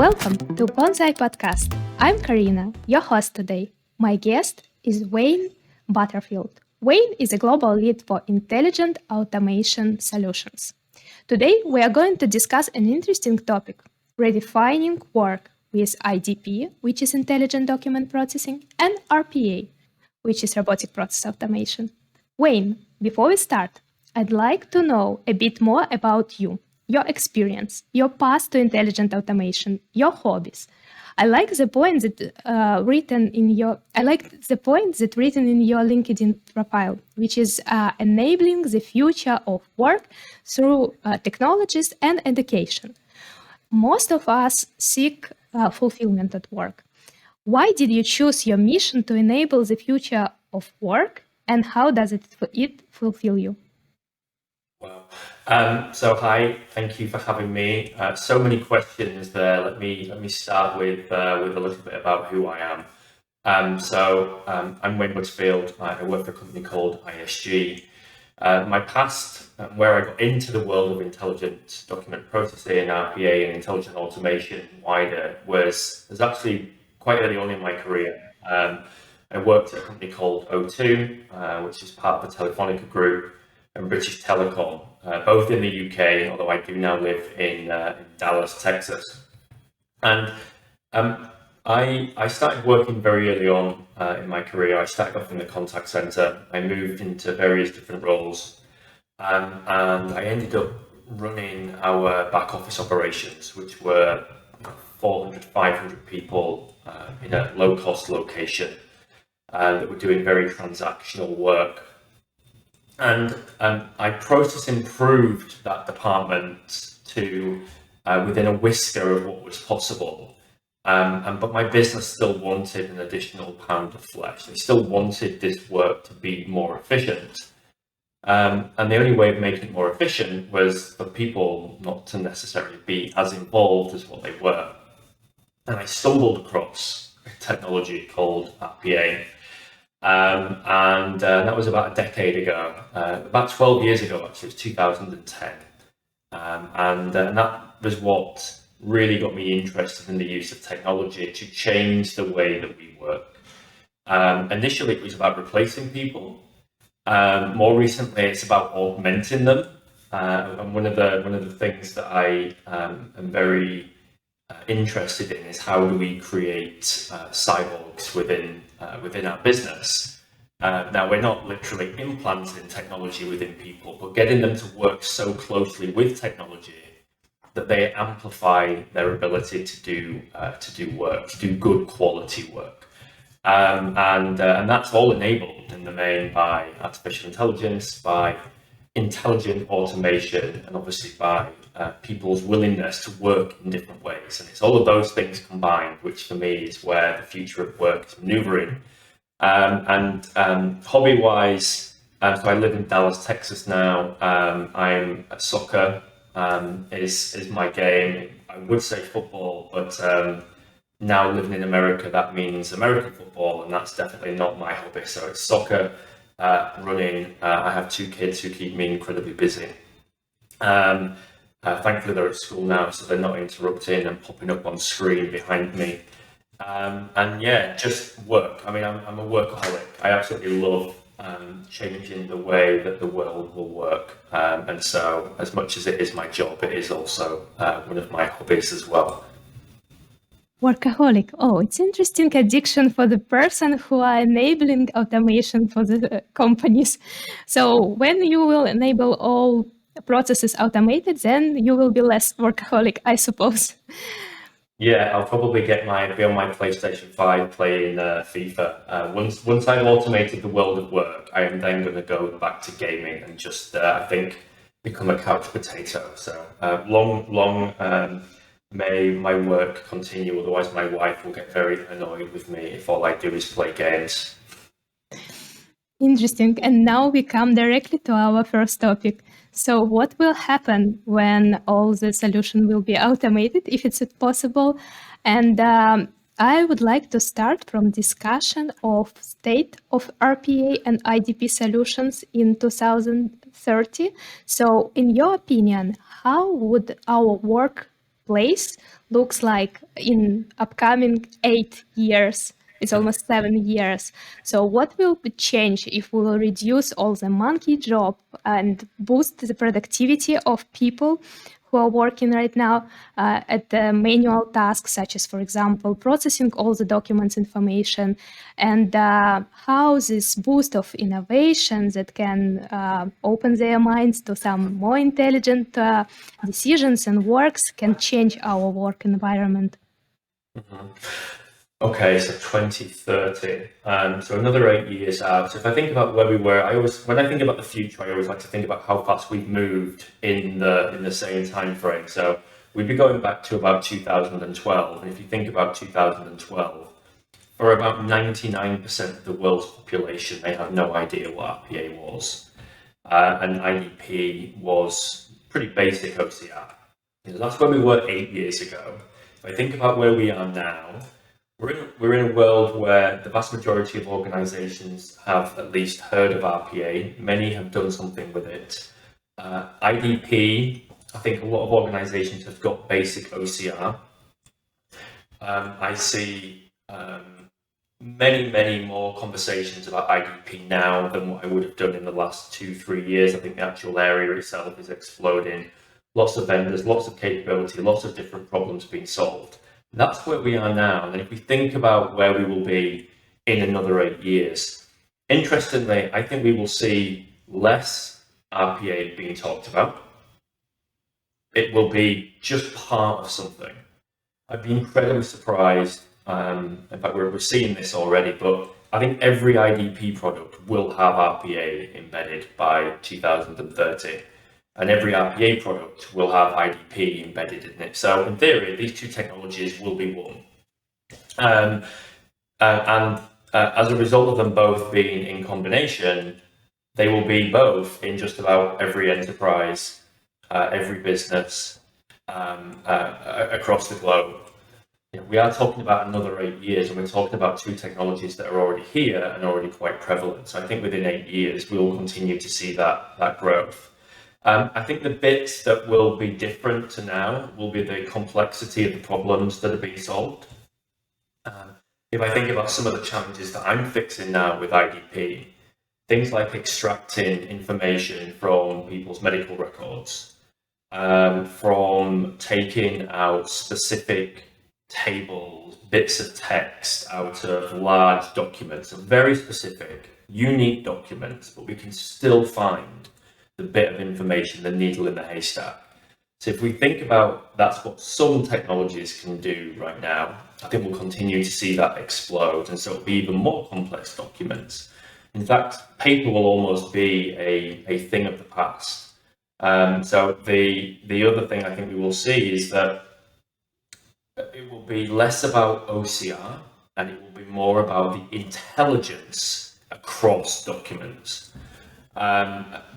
Welcome to BONZAI Podcast. I'm Karina, your host today. My guest is Wayne Butterfield. Wayne is a global lead for intelligent automation solutions. Today, we are going to discuss an interesting topic, redefining work with IDP, which is intelligent document processing, and RPA, which is robotic process automation. Wayne, before we start, I'd like to know a bit more about you, your experience, your path to intelligent automation, your hobbies. I like the point that written in your LinkedIn profile, which is enabling the future of work through technologies and education. Most of us seek fulfillment at work. Why did you choose your mission to enable the future of work, and how does it fulfill you? Wow. So hi, thank you for having me. So many questions there. Let me start with a little bit about who I am. I'm Wayne Butterfield. I work for a company called ISG. My past, where I got into the world of intelligent document processing, RPA, and intelligent automation wider, was actually quite early on in my career. I worked at a company called O2, which is part of the Telefonica Group, and British Telecom, both in the UK, although I do now live in Dallas, Texas. And I started working very early on in my career. I started off in the contact center. I moved into various different roles, and I ended up running our back office operations, which were 400, 500 people in a low-cost location that were doing very transactional work. And I process improved that department to within a whisker of what was possible. But my business still wanted an additional pound of flesh. They still wanted this work to be more efficient. And the only way of making it more efficient was for people not to necessarily be as involved as what they were. And I stumbled across a technology called RPA. And that was about a decade ago, about 12 years ago, actually, it was 2010. And that was what really got me interested in the use of technology to change the way that we work. Initially, it was about replacing people. More recently, it's about augmenting them. And one of the things that I am very interested in is how do we create cyborgs within our business. Now, we're not literally implanting technology within people, but getting them to work so closely with technology that they amplify their ability to do work, to do good quality work. And that's all enabled in the main by artificial intelligence, by intelligent automation, and obviously by people's willingness to work in different ways. And it's all of those things combined, which for me is where the future of work is maneuvering. Hobby-wise, so I live in Dallas, Texas now. I'm at soccer is my game. I would say football, but now living in America, that means American football, and that's definitely not my hobby. So it's soccer, running. I have two kids who keep me incredibly busy. Thankfully, they're at school now, so they're not interrupting and popping up on screen behind me. And yeah, just work. I mean, I'm a workaholic. I absolutely love changing the way that the world will work. And so, as much as it is my job, it is also one of my hobbies as well. Workaholic. Oh, it's interesting addiction for the person who are enabling automation for the companies. So when you will enable all processes automated, then you will be less workaholic, I suppose. Yeah, I'll probably be on my PlayStation 5 playing FIFA. Once I've automated the world of work, I am then going to go back to gaming and just, I think, become a couch potato. So long may my work continue, otherwise my wife will get very annoyed with me if all I do is play games. Interesting. And now we come directly to our first topic. So what will happen when all the solution will be automated, if it's possible? And I would like to start from discussion of state of RPA and IDP solutions in 2030. So in your opinion, how would our work place looks like in upcoming 8 years. It's almost 7 years. So what will be change if we will reduce all the monkey job and boost the productivity of people who are working right now at the manual tasks, such as, for example, processing all the documents information, and how this boost of innovation that can open their minds to some more intelligent decisions and works can change our work environment. Okay, so 2030. So another 8 years out. So if I think about where we were, when I think about the future, I always like to think about how fast we've moved in the same time frame. So we'd be going back to about 2012. And if you think about 2012, for about 99% of the world's population, they have no idea what RPA was. And IDP was pretty basic OCR. That's where we were 8 years ago. If I think about where we are now, we're in a world where the vast majority of organizations have at least heard of RPA. Many have done something with it. IDP, I think a lot of organizations have got basic OCR. I see many more conversations about IDP now than what I would have done in the last 2-3 years. I think the actual area itself is exploding. Lots of vendors, lots of capability, lots of different problems being solved. That's where we are now. And if we think about where we will be in another 8 years, interestingly, I think we will see less RPA being talked about. It will be just part of something. I'd be incredibly surprised. In fact, we're seeing this already, but I think every IDP product will have RPA embedded by 2030. And every RPA product will have IDP embedded in it. So in theory, these two technologies will be one. And as a result of them both being in combination, they will be both in just about every enterprise, every business across the globe. We are talking about another 8 years, and we're talking about two technologies that are already here and already quite prevalent. So I think within 8 years, we will continue to see that growth. I think the bits that will be different to now will be the complexity of the problems that are being solved. If I think about some of the challenges that I'm fixing now with IDP, things like extracting information from people's medical records, from taking out specific tables, bits of text out of large documents, very specific, unique documents, but we can still find the bit of information, the needle in the haystack. So if we think about that's what some technologies can do right now, I think we'll continue to see that explode, and so it'll be even more complex documents. In fact, paper will almost be a thing of the past. So the other thing I think we will see is that it will be less about OCR and it will be more about the intelligence across documents.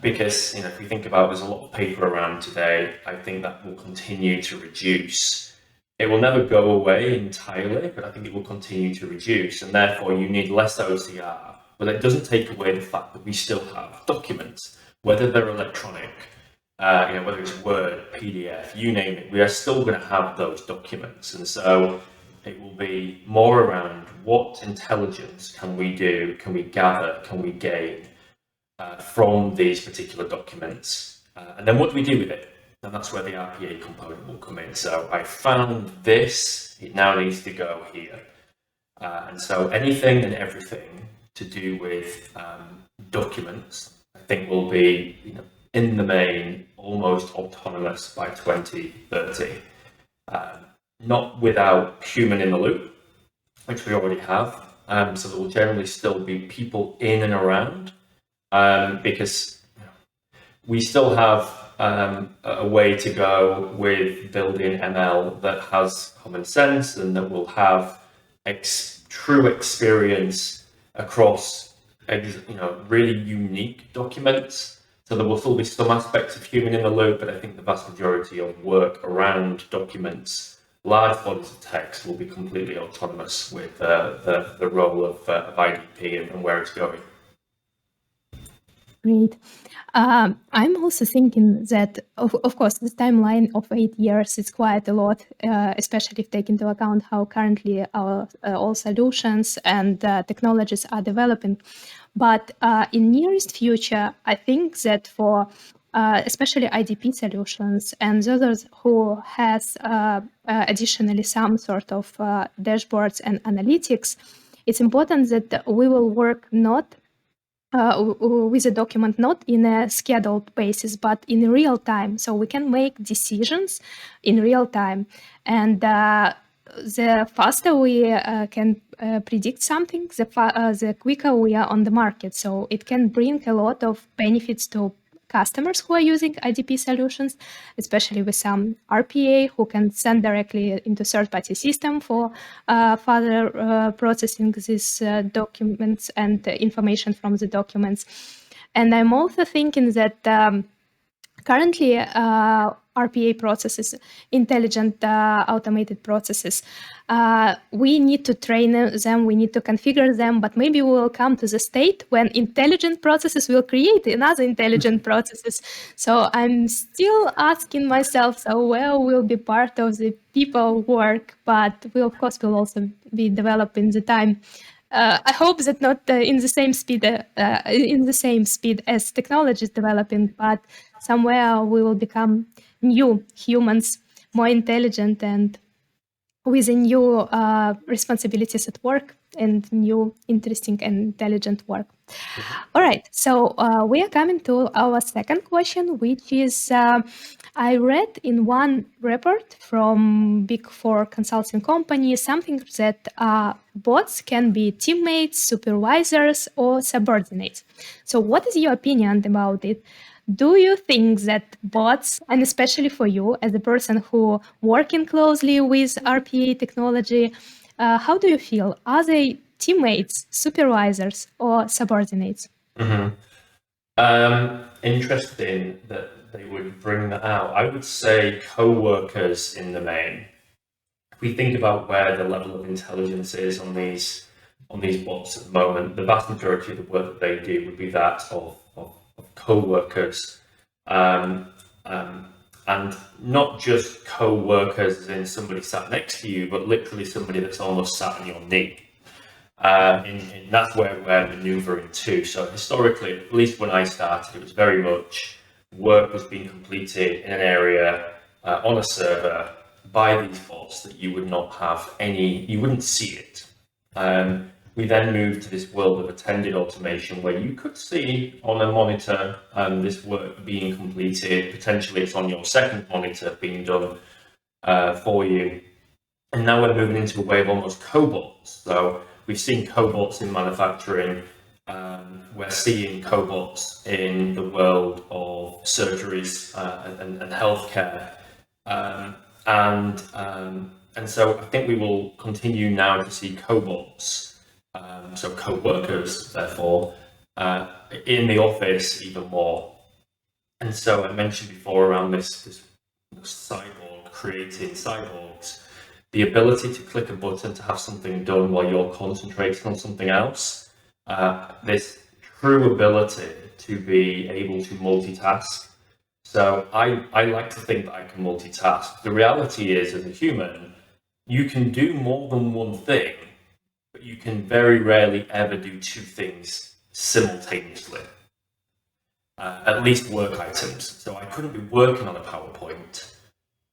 Because if we think about, there's a lot of paper around today, I think that will continue to reduce. It will never go away entirely, but I think it will continue to reduce, and therefore you need less OCR. But it doesn't take away the fact that we still have documents, whether they're electronic, whether it's Word, PDF, you name it, we are still going to have those documents. And so it will be more around what intelligence can we do, can we gather, can we gain from these particular documents, and then what do we do with it? And that's where the RPA component will come in. So I found this, it now needs to go here. And so anything and everything to do with documents, I think will be, in the main, almost autonomous by 2030. Not without human in the loop, which we already have. So there will generally still be people in and around. Because we still have a way to go with building ML that has common sense and that will have true experience across really unique documents. So there will still be some aspects of human in the loop, but I think the vast majority of work around documents, large bodies of text, will be completely autonomous with the role of IDP and where it's going. Great. I'm also thinking that, of course, this timeline of 8 years is quite a lot, especially if take into account how currently our all solutions and technologies are developing. But in nearest future, I think that for especially IDP solutions and others who has additionally some sort of dashboards and analytics, it's important that we will work not with a document not in a scheduled basis but in real time, so we can make decisions in real time. And the faster we can predict something, the quicker we are on the market, so it can bring a lot of benefits to customers who are using IDP solutions, especially with some RPA who can send directly into third-party system for further processing these documents and information from the documents. And I'm also thinking that currently, RPA processes, intelligent automated processes, we need to train them, we need to configure them, but maybe we will come to the state when intelligent processes will create another intelligent processes. So I'm still asking myself, so where will be part of the people work, but we of course will also be developing the time. I hope that not in the same speed as technology is developing, but somewhere we will become new humans, more intelligent and with new responsibilities at work and new interesting and intelligent work. All right, so we are coming to our second question, which is I read in one report from Big Four consulting company something that bots can be teammates, supervisors, or subordinates. So, what is your opinion about it? Do you think that bots, and especially for you as a person who working closely with RPA technology, how do you feel? Are they teammates, supervisors, or subordinates? Interesting that they would bring that out. I would say co-workers in the main. If we think about where the level of intelligence is on these bots at the moment, the vast majority of the work that they do would be that of co-workers. And not just co-workers as in somebody sat next to you, but literally somebody that's almost sat on your knee. And that's where we're maneuvering to. So historically, at least when I started, it was very much work was being completed in an area on a server by these bots that you would not have you wouldn't see it. We then moved to this world of attended automation where you could see on a monitor this work being completed. Potentially it's on your second monitor being done for you. And now we're moving into a way of almost cobots. So we've seen cobots in manufacturing. We're seeing cobots in the world of surgeries and healthcare. And so I think we will continue now to see cobots, so co-workers, therefore, in the office even more. And so I mentioned before around this cyborg, creating cyborgs, the ability to click a button to have something done while you're concentrating on something else, this true ability to be able to multitask. So I like to think that I can multitask. The reality is, as a human, you can do more than one thing, but you can very rarely ever do two things simultaneously. At least work items. So I couldn't be working on a PowerPoint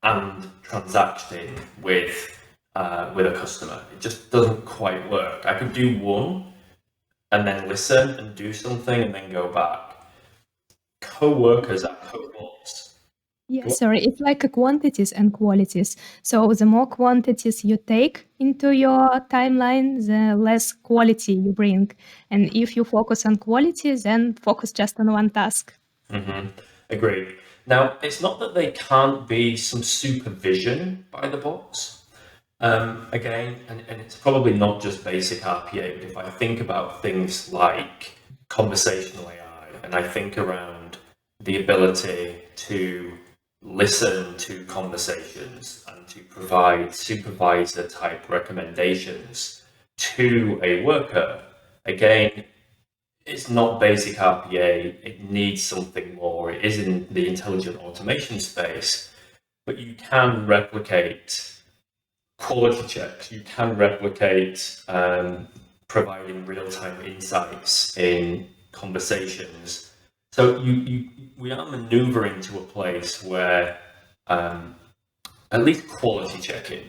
and transacting with a customer. It just doesn't quite work. I could do one and then listen and do something and then go back. Co-workers are cobots. Yeah, sorry, it's like a quantities and qualities. So the more quantities you take into your timeline, the less quality you bring. And if you focus on quality, then focus just on one task. Agreed. Now, it's not that they can't be some supervision by the bots. Again, and it's probably not just basic RPA, but if I think about things like conversational AI, and I think around the ability to listen to conversations and to provide supervisor type recommendations to a worker, again, it's not basic RPA. It needs something more. It is in the intelligent automation space, but you can replicate quality checks. You can replicate providing real-time insights in conversations. So we are maneuvering to a place where at least quality checking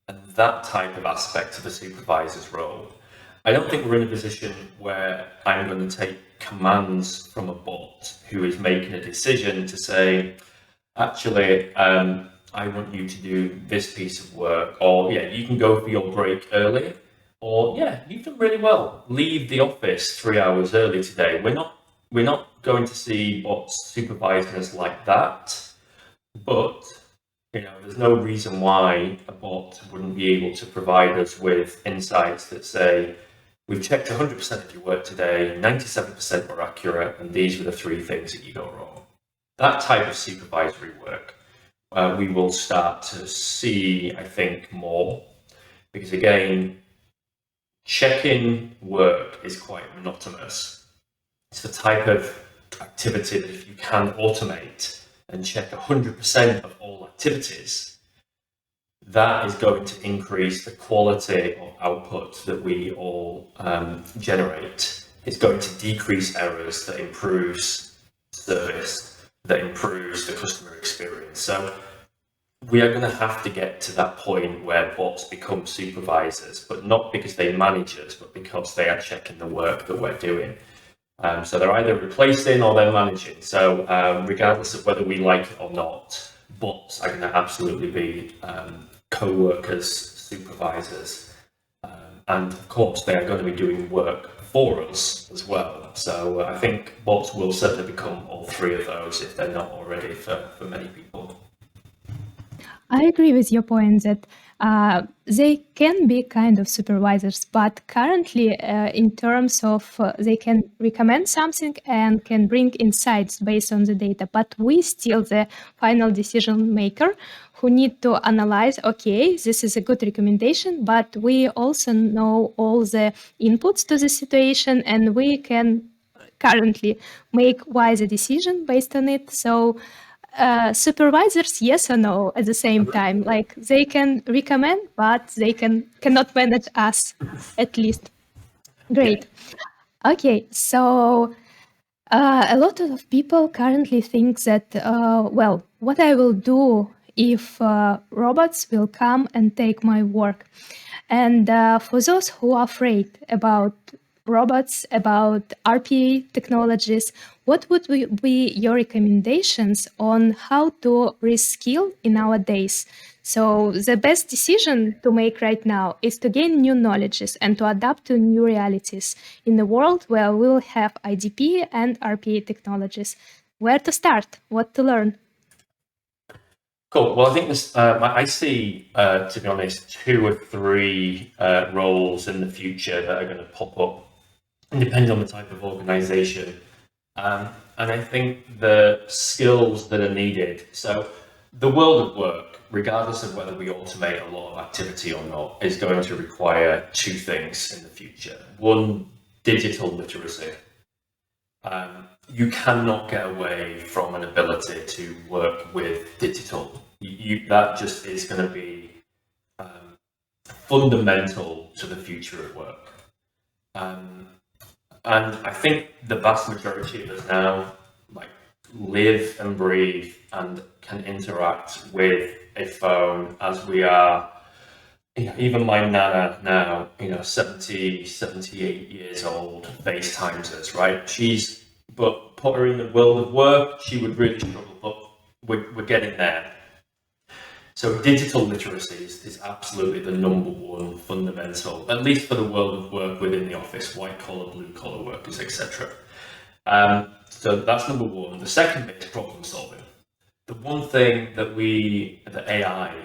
and that type of aspect of a supervisor's role. I don't think we're in a position where I'm going to take commands from a bot who is making a decision to say, actually, I want you to do this piece of work, or yeah, you can go for your break early, or yeah, you've done really well. Leave the office 3 hours early today. We're not going to see bots supervising us like that, but there's no reason why a bot wouldn't be able to provide us with insights that say, we've checked 100% of your work today, 97% were accurate, and these were the 3 things that you got wrong. That type of supervisory work, we will start to see, I think, more, because again, checking work is quite monotonous. It's the type of activity that if you can automate and check 100% of all activities, that is going to increase the quality of output that we all generate. It's going to decrease errors, that improves service, that improves the customer experience. So we are going to have to get to that point where bots become supervisors, but not because they manage us, but because they are checking the work that we're doing. So they're either replacing or they're managing. So regardless of whether we like it or not, bots are going to absolutely be co-workers, supervisors, and of course they are going to be doing work for us as well. So I think bots will certainly become all 3 of those if they're not already for many people. I agree with your point that they can be kind of supervisors, but currently in terms of they can recommend something and can bring insights based on the data, but we still the final decision maker who need to analyze, okay, this is a good recommendation, but we also know all the inputs to the situation and we can currently make wiser decision based on it. So supervisors, yes or no at the same time, like they can recommend but they cannot manage us, at least. Great. Okay, so a lot of people currently think that well, what I will do if robots will come and take my work. And for those who are afraid about robots, about RPA technologies, what would be your recommendations on how to reskill in our days? So the best decision to make right now is to gain new knowledges and to adapt to new realities in the world where we'll have IDP and RPA technologies. Where to start? What to learn? Cool. Well, I think this, I see, to be honest, 2 or 3 roles in the future that are going to pop up, depending on the type of organization. And I think the skills that are needed. So the world of work, regardless of whether we automate a lot of activity or not, is going to require 2 things in the future. 1, digital literacy. You cannot get away from an ability to work with digital. That just is going to be fundamental to the future of work. And I think the vast majority of us now live and breathe and can interact with a phone as we are. Even my nana now, 70, 78 years old, FaceTimes us, right? But put her in the world of work, she would really struggle, but we're getting there. So digital literacy is absolutely the number 1 fundamental, at least for the world of work within the office, white collar, blue collar workers, etc. So that's number 1. The second bit is problem solving. The one thing that the AI,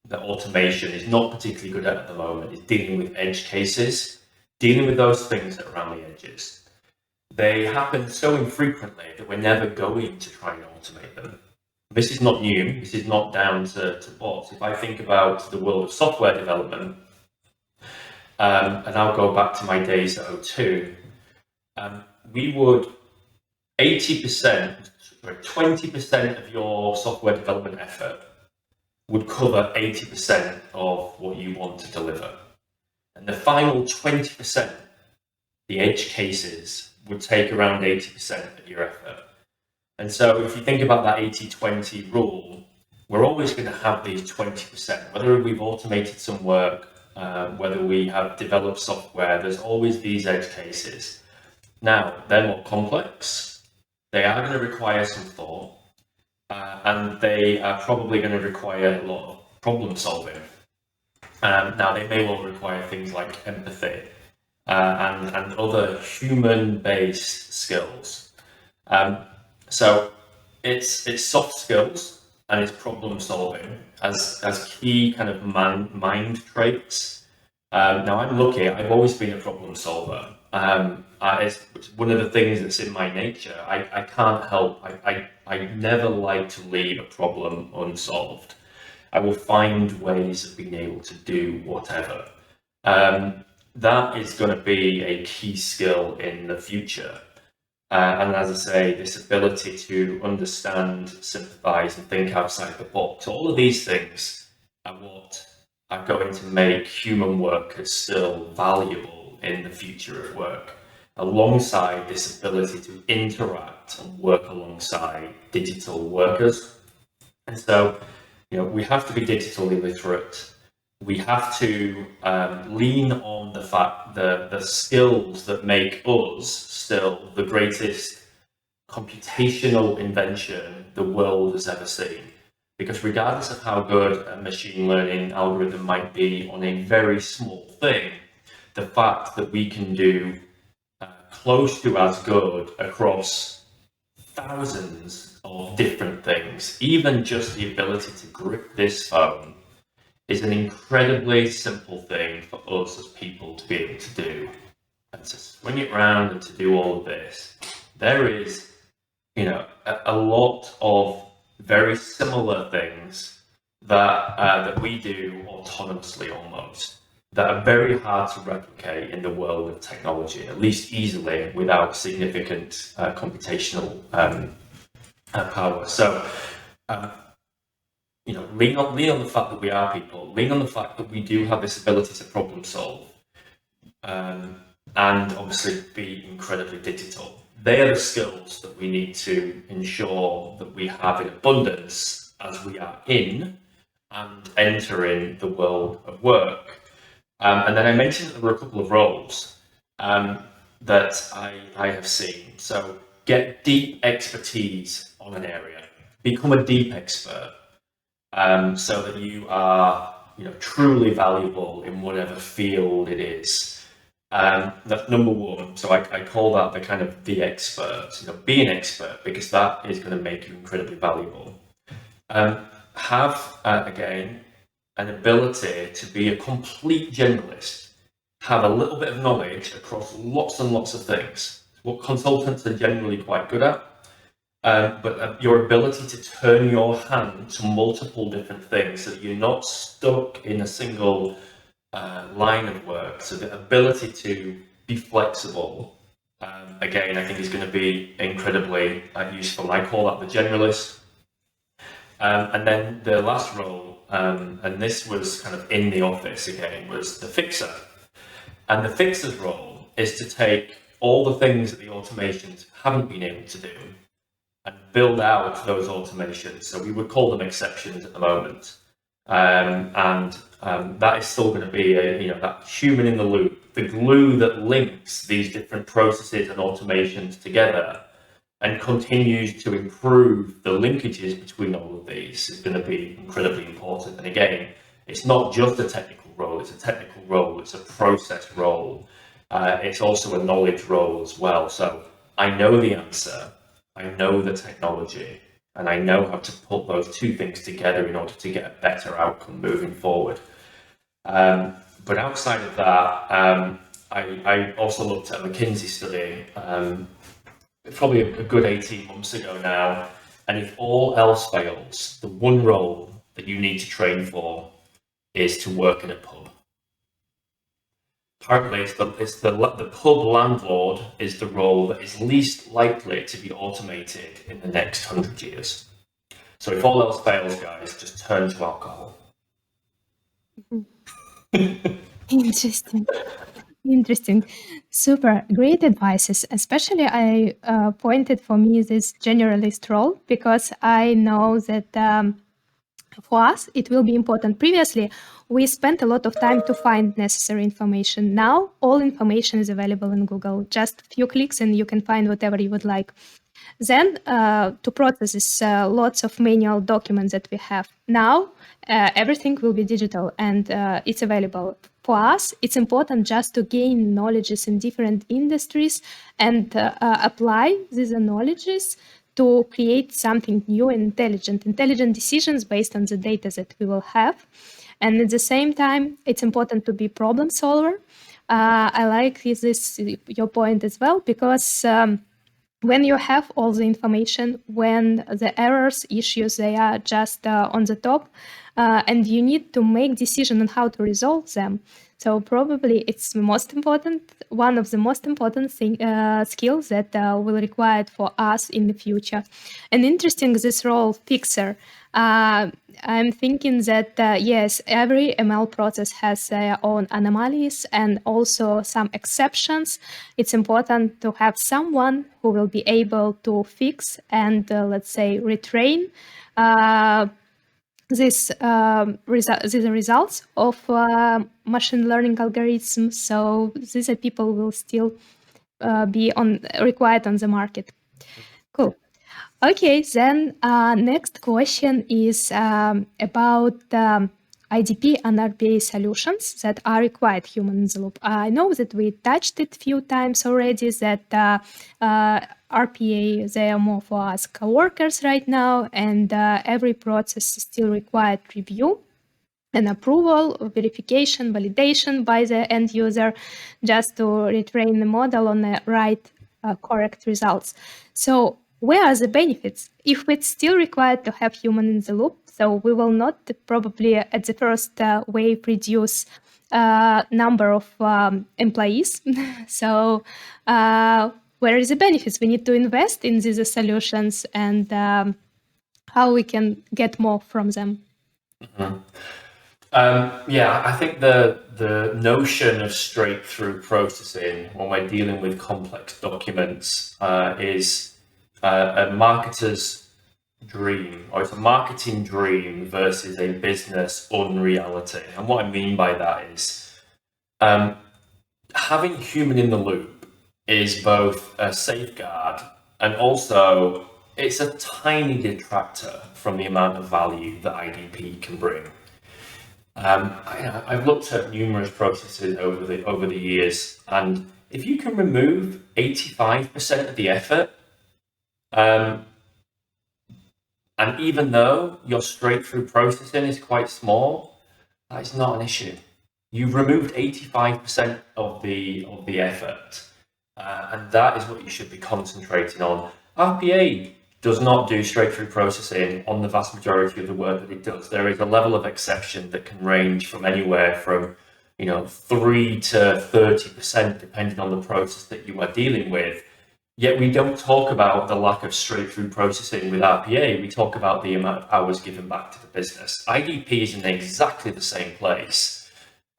that automation is not particularly good at the moment is dealing with edge cases, dealing with those things that are around the edges. They happen so infrequently that we're never going to try and automate them. This is not new. This is not down to bots. If I think about the world of software development, and I'll go back to my days at O2, we would 80%, 20% of your software development effort would cover 80% of what you want to deliver. And the final 20%, the edge cases, would take around 80% of your effort. And so if you think about that 80-20 rule, we're always going to have these 20%, whether we've automated some work, whether we have developed software, there's always these edge cases. Now, they're more complex, they are going to require some thought, and they are probably going to require a lot of problem solving. Now, they may well require things like empathy and other human-based skills. So it's soft skills and it's problem solving as key kind of mind traits. Now, I'm lucky, I've always been a problem solver. It's one of the things that's in my nature. I can't help, I never like to leave a problem unsolved. I will find ways of being able to do whatever. That is going to be a key skill in the future. And as I say, this ability to understand, sympathize, and think outside the box, all of these things are what are going to make human workers still valuable in the future of work, alongside this ability to interact and work alongside digital workers. And so, we have to be digitally literate. We have to lean on the fact that the skills that make us still the greatest computational invention the world has ever seen. Because regardless of how good a machine learning algorithm might be on a very small thing, the fact that we can do close to as good across thousands of different things, even just the ability to grip this phone, is an incredibly simple thing for us as people to be able to do. And to swing it around and to do all of this, there is, a lot of very similar things that we do autonomously almost, that are very hard to replicate in the world of technology, at least easily without significant computational power. So, lean on the fact that we are people, lean on the fact that we do have this ability to problem solve, and obviously be incredibly digital. They are the skills that we need to ensure that we have in abundance as we are in and entering the world of work. And then I mentioned that there were a couple of roles that I have seen. So get deep expertise on an area, become a deep expert, so that you are truly valuable in whatever field it is. That's number one. So I call that the kind of the expert. Be an expert, because that is going to make you incredibly valuable. Have again an ability to be a complete generalist. Have a little bit of knowledge across lots and lots of things. What consultants are generally quite good at. But your ability to turn your hand to multiple different things, so that you're not stuck in a single line of work. So the ability to be flexible, again, I think is going to be incredibly useful. I call that the generalist. And then the last role, and this was kind of in the office again, was the fixer. And the fixer's role is to take all the things that the automations haven't been able to do and build out those automations. So we would call them exceptions at the moment. And that is still going to be that human in the loop, the glue that links these different processes and automations together and continues to improve the linkages between all of these is going to be incredibly important. And again, it's not just a technical role, it's a technical role, it's a process role, it's also a knowledge role as well. So I know the answer, I know the technology, and I know how to put those two things together in order to get a better outcome moving forward. But outside of that, I also looked at a McKinsey study, probably a good 18 months ago now, and if all else fails, the one role that you need to train for is to work in a pub. Apparently, the pub landlord is the role that is least likely to be automated in the next 100 years. So if all else fails, guys, just turn to alcohol. Interesting. Interesting. Super great advices. Especially I pointed for me this generalist role because I know that for us, it will be important. Previously, we spent a lot of time to find necessary information. Now, all information is available in Google. Just a few clicks and you can find whatever you would like. Then, to process this lots of manual documents that we have now, everything will be digital and it's available. For us, it's important just to gain knowledges in different industries and apply these knowledges to create something new and intelligent decisions based on the data that we will have. And at the same time, it's important to be problem solver. I like this your point as well, because when you have all the information, when the errors, issues, they are just on the top, and you need to make decision on how to resolve them. So probably it's the most important, one of the most important skills that will required for us in the future. And interesting, this role fixer. I'm thinking that yes, every ML process has their own anomalies and also some exceptions. It's important to have someone who will be able to fix and let's say retrain these results of machine learning algorithms. So these are people will still be required on the market. Cool. Okay, then next question is about IDP and RPA solutions that are required human in the loop. I know that we touched it a few times already, that RPA, they are more for us coworkers right now, and every process is still required review and approval, verification, validation by the end user, just to retrain the model on the right, correct results. So where are the benefits? If it's still required to have human in the loop, so we will not probably at the first wave reduce number of employees. So where is the benefits? We need to invest in these solutions and how we can get more from them. Mm-hmm. Yeah, I think the notion of straight-through processing when we're dealing with complex documents is a marketer's dream, or it's a marketing dream versus a business unreality. And what I mean by that is having human in the loop is both a safeguard and also it's a tiny detractor from the amount of value that IDP can bring. I've looked at numerous processes over the years, and if you can remove 85% of the effort, and even though your straight-through processing is quite small, that is not an issue. You've removed 85% of the effort, and that is what you should be concentrating on. RPA does not do straight-through processing on the vast majority of the work that it does. There is a level of exception that can range from anywhere from 3 to 30%, depending on the process that you are dealing with. Yet we don't talk about the lack of straight-through processing with RPA. We talk about the amount of hours given back to the business. IDP is in exactly the same place.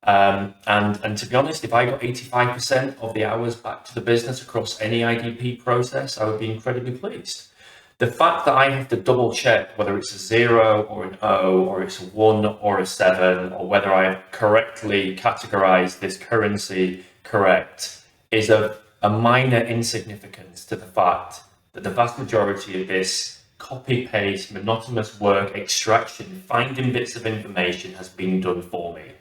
And to be honest, if I got 85% of the hours back to the business across any IDP process, I would be incredibly pleased. The fact that I have to double check whether it's a 0 or an O, or it's a 1 or a 7, or whether I have correctly categorized this currency correct is of a minor insignificance to the fact that the vast majority of this copy-paste, monotonous work, extraction, finding bits of information has been done for me.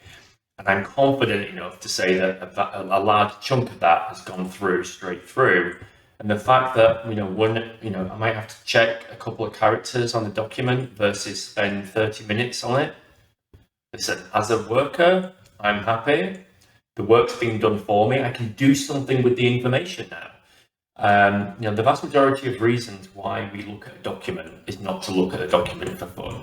And I'm confident enough to say that a large chunk of that has gone through straight through. And the fact that, I might have to check a couple of characters on the document versus spend 30 minutes on it. Listen, as a worker, I'm happy. The work's being done for me. I can do something with the information now. The vast majority of reasons why we look at a document is not to look at a document for fun.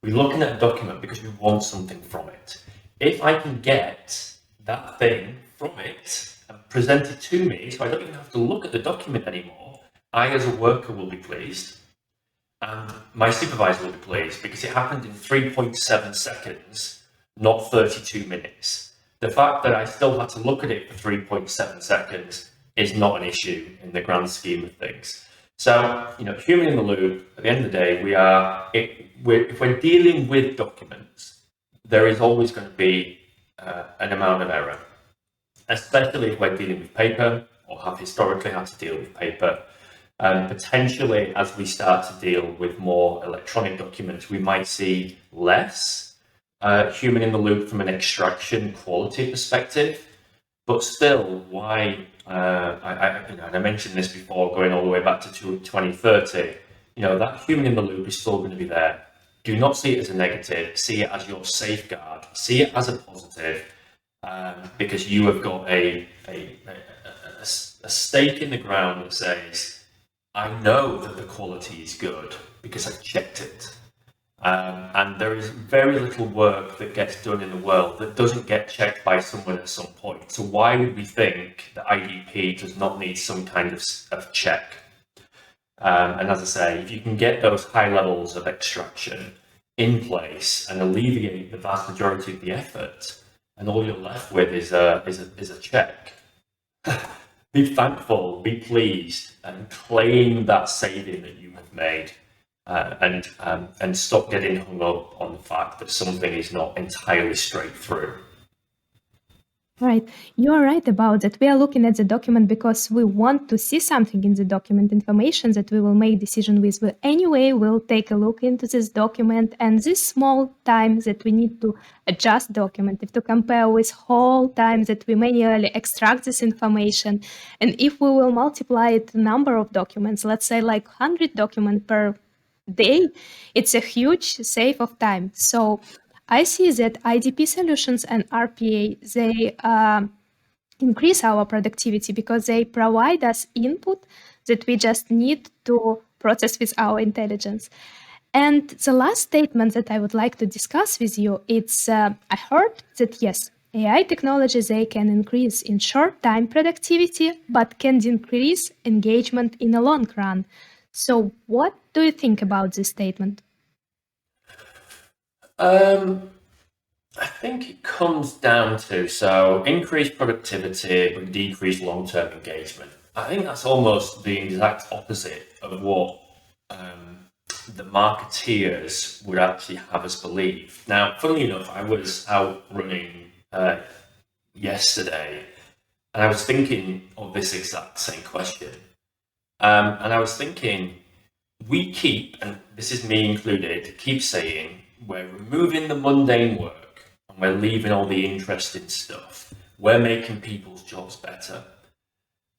We're looking at a document because we want something from it. If I can get that thing from it and present it to me, so I don't even have to look at the document anymore, I as a worker will be pleased, and my supervisor will be pleased because it happened in 3.7 seconds, not 32 minutes. The fact that I still had to look at it for 3.7 seconds is not an issue in the grand scheme of things. So, human in the loop, at the end of the day, if we're dealing with documents, there is always going to be an amount of error, especially if we're dealing with paper or have historically had to deal with paper. Potentially, as we start to deal with more electronic documents, we might see less human in the loop from an extraction quality perspective. But still, why? I mentioned this before, going all the way back to 2030. That human in the loop is still going to be there. Do not see it as a negative. See it as your safeguard. See it as a positive, because you have got a stake in the ground that says, I know that the quality is good because I checked it. And there is very little work that gets done in the world that doesn't get checked by someone at some point. So why would we think that IDP does not need some kind of check? And as I say, if you can get those high levels of extraction in place and alleviate the vast majority of the effort, and all you're left with is a check, be thankful, be pleased, and claim that saving that you have made. And stop getting hung up on the fact that something is not entirely straight through. Right. You are right about that. We are looking at the document because we want to see something in the document, information that we will make decision with. But anyway, we'll take a look into this document, and this small time that we need to adjust document, if to compare with whole time that we manually extract this information, and if we will multiply it number of documents, let's say like 100 documents per day, it's a huge save of time. So I see that IDP solutions and RPA, they increase our productivity because they provide us input that we just need to process with our intelligence. And the last statement that I would like to discuss with you, it's I heard that yes, AI technologies, they can increase in short time productivity, but can decrease engagement in the long run. So what do you think about this statement? I think it comes down to, so increased productivity but decreased long-term engagement. I think that's almost the exact opposite of what the marketeers would actually have us believe. Now, funnily enough, I was out running yesterday, and I was thinking of this exact same question. And I was thinking, we keep, and this is me included, keep saying we're removing the mundane work and we're leaving all the interesting stuff. We're making people's jobs better.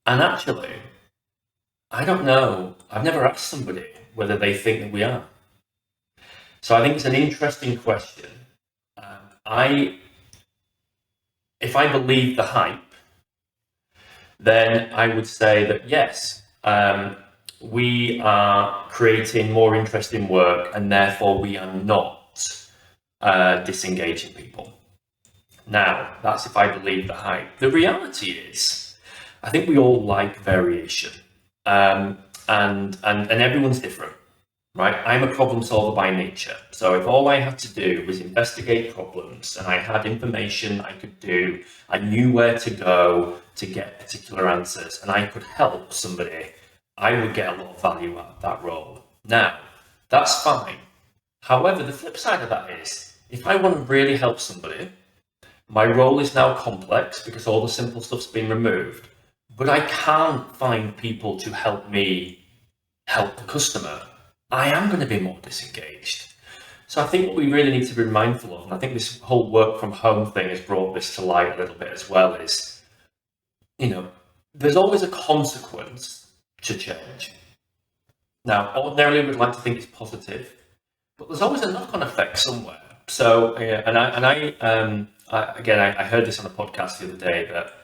And actually, I don't know. I've never asked somebody whether they think that we are. So I think it's an interesting question. If I believe the hype, then I would say that yes, we are creating more interesting work, and therefore we are not disengaging people. Now, that's if I believe the hype. The reality is, I think we all like variation, and everyone's different, right? I'm a problem solver by nature. So if all I had to do was investigate problems and I had information I could do, I knew where to go to get particular answers, and I could help somebody, I would get a lot of value out of that role. Now, that's fine. However, the flip side of that is, if I want to really help somebody, my role is now complex because all the simple stuff's been removed, but I can't find people to help me help the customer. I am going to be more disengaged. So I think what we really need to be mindful of, and I think this whole work from home thing has brought this to light a little bit as well, is, there's always a consequence to change. Now, ordinarily we'd like to think it's positive, but there's always a knock-on effect somewhere. So, I heard this on a podcast the other day that,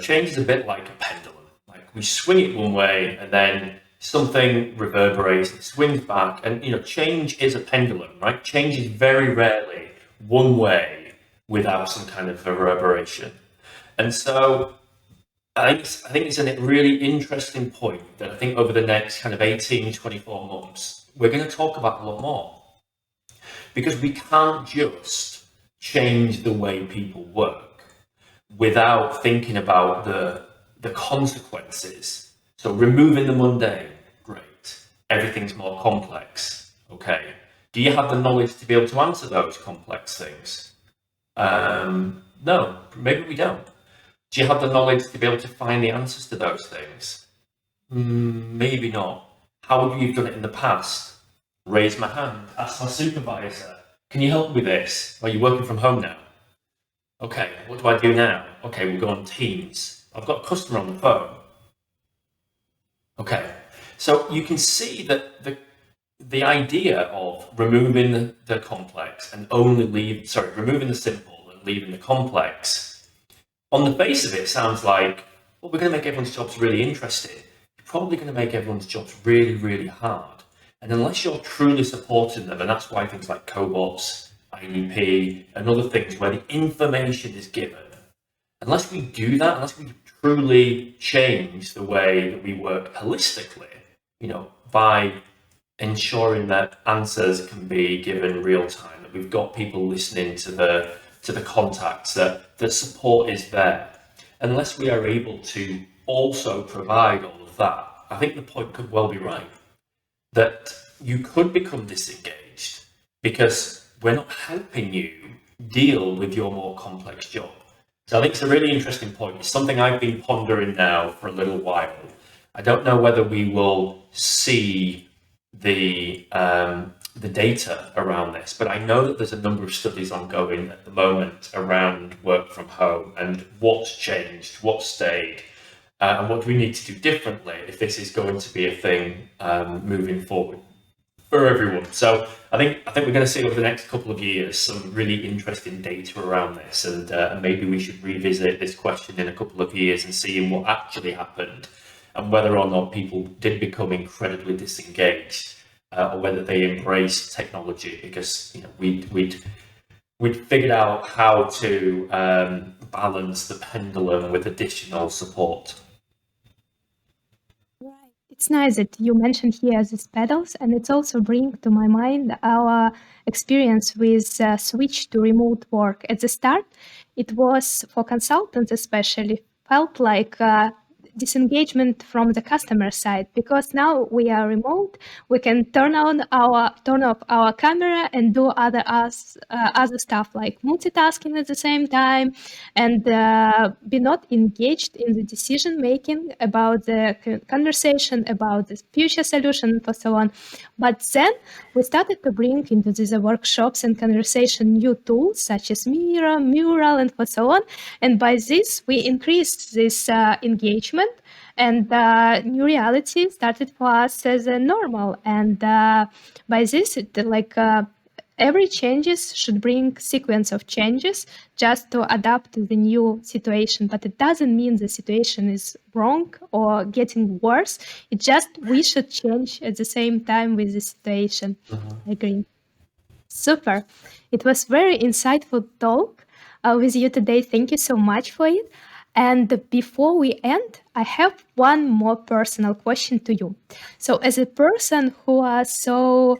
change is a bit like a pendulum. Like we swing it one way and then something reverberates, it swings back, and change is a pendulum, right? Change is very rarely one way without some kind of reverberation. And so I think it's a really interesting point that I think over the next kind of 18, 24 months, we're going to talk about a lot more. Because we can't just change the way people work without thinking about the consequences. So removing the mundane, great. Everything's more complex, okay. Do you have the knowledge to be able to answer those complex things? No, maybe we don't. Do you have the knowledge to be able to find the answers to those things? Maybe not. How have you done it in the past? Raise my hand, ask my supervisor, can you help me with this? Are you working from home now? Okay, what do I do now? Okay, we'll go on Teams. I've got a customer on the phone. Okay, so you can see that the idea of removing the complex and removing the simple and leaving the complex, on the face of it sounds like, well, we're going to make everyone's jobs really interesting. You're probably going to make everyone's jobs really, really hard. And unless you're truly supporting them, and that's why things like cobots, IDP, and other things where the information is given, unless we do that, unless we truly change the way that we work holistically, by ensuring that answers can be given real time, that we've got people listening to the contacts, that the support is there. Unless we are able to also provide all of that, I think the point could well be right, that you could become disengaged because we're not helping you deal with your more complex job. So I think it's a really interesting point. It's something I've been pondering now for a little while. I don't know whether we will see the data around this, but I know that there's a number of studies ongoing at the moment around work from home and what's changed, what stayed, and what do we need to do differently if this is going to be a thing moving forward for everyone. So I think we're going to see over the next couple of years some really interesting data around this, and maybe we should revisit this question in a couple of years and see what actually happened and whether or not people did become incredibly disengaged or whether they embraced technology because we'd figured out how to balance the pendulum with additional support. It's nice that you mentioned here these pedals, and it's also bring to my mind our experience with switch to remote work. At the start, it was for consultants especially felt like disengagement from the customer side, because now we are remote, we can turn off our camera and do other stuff like multitasking at the same time, and be not engaged in the decision making about the conversation about the future solution and so on. But then we started to bring into these workshops and conversation new tools such as Miro, Mural, and so on. And by this, we increased this engagement, and new reality started for us as a normal. And by this, every changes should bring sequence of changes just to adapt to the new situation. But it doesn't mean the situation is wrong or getting worse. It just we should change at the same time with the situation. I agree. Super. It was very insightful talk with you today. Thank you so much for it. And before we end, I have one more personal question to you. So, as a person who is so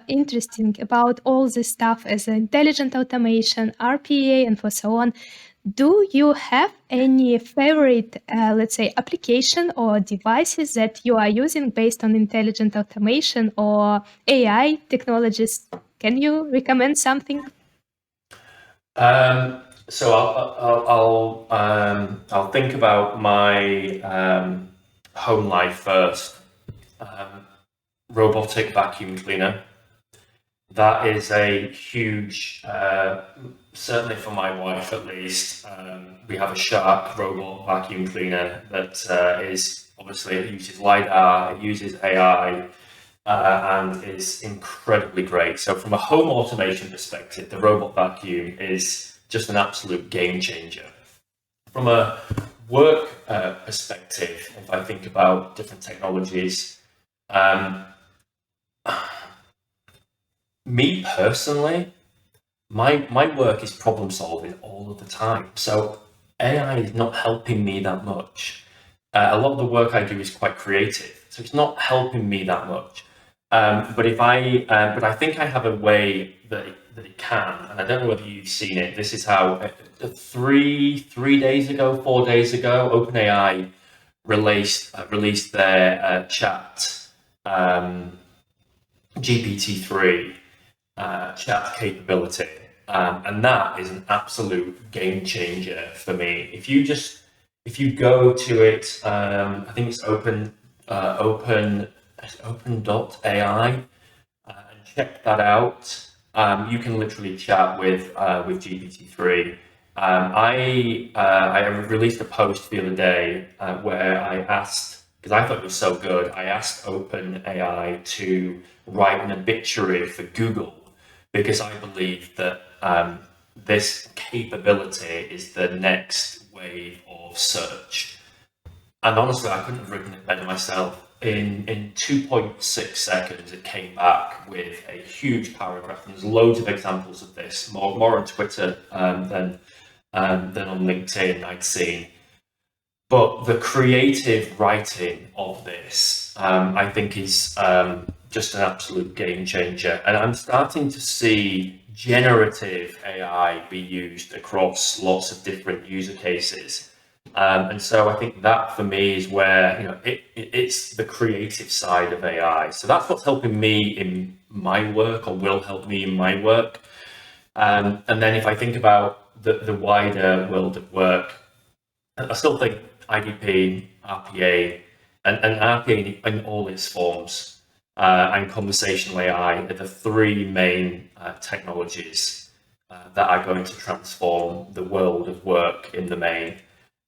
interesting about all this stuff as intelligent automation, RPA, and so on, do you have any favorite, let's say, application or devices that you are using based on intelligent automation or AI technologies? Can you recommend something? So I'll think about my home life first. Robotic vacuum cleaner. That is a huge, certainly for my wife at least. We have a Shark robot vacuum cleaner that is obviously, it uses LiDAR, it uses AI, and is incredibly great. So from a home automation perspective, the robot vacuum is just an absolute game changer. From a work perspective, if I think about different technologies, me personally, my work is problem solving all of the time. So AI is not helping me that much. A lot of the work I do is quite creative, so it's not helping me that much. But I think I have a way that it can, and I don't know whether you've seen it. This is how 3 days ago, 4 days ago, OpenAI released their chat GPT-3 chat capability, and that is an absolute game changer for me. If you go to it, I think it's open.ai, and check that out. You can literally chat with GPT-3. I released a post the other day where I asked, because I thought it was so good, I asked OpenAI to write an obituary for Google, because I believe that this capability is the next wave of search. And honestly, I couldn't have written it better myself. In 2.6 seconds, it came back with a huge paragraph. And there's loads of examples of this, more on Twitter than on LinkedIn I'd seen. But the creative writing of this, I think, is just an absolute game changer. And I'm starting to see generative AI be used across lots of different user cases. And so I think that for me is where, it's the creative side of AI. So that's what's helping me in my work, or will help me in my work. And then if I think about the wider world of work, I still think IDP, RPA, and RPA in all its forms, and conversational AI are the three main technologies that are going to transform the world of work in the main.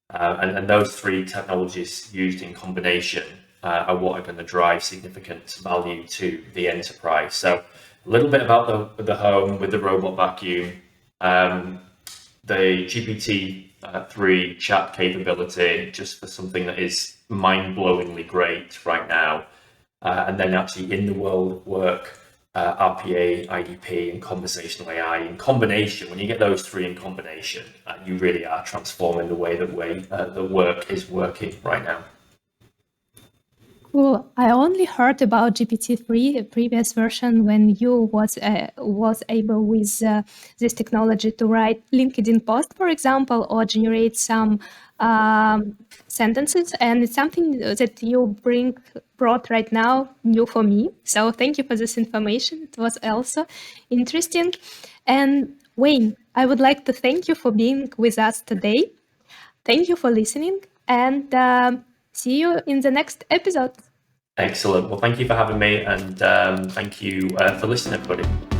And those three technologies used in combination are what are going to drive significant value to the enterprise. So a little bit about the home with the robot vacuum, the GPT-3 chat capability, just for something that is mind-blowingly great right now. And then actually in the world of work, RPA, IDP, and conversational AI in combination. When you get those three in combination, you really are transforming the way that the work is working right now. Cool. I only heard about GPT-3, a previous version, when you was able with this technology to write LinkedIn post, for example, or generate some sentences. And it's something that you brought right now new for me. So thank you for this information. It was also interesting. And Wayne, I would like to thank you for being with us today. Thank you for listening, and see you in the next episode. Excellent. Well, thank you for having me, and thank you for listening, everybody.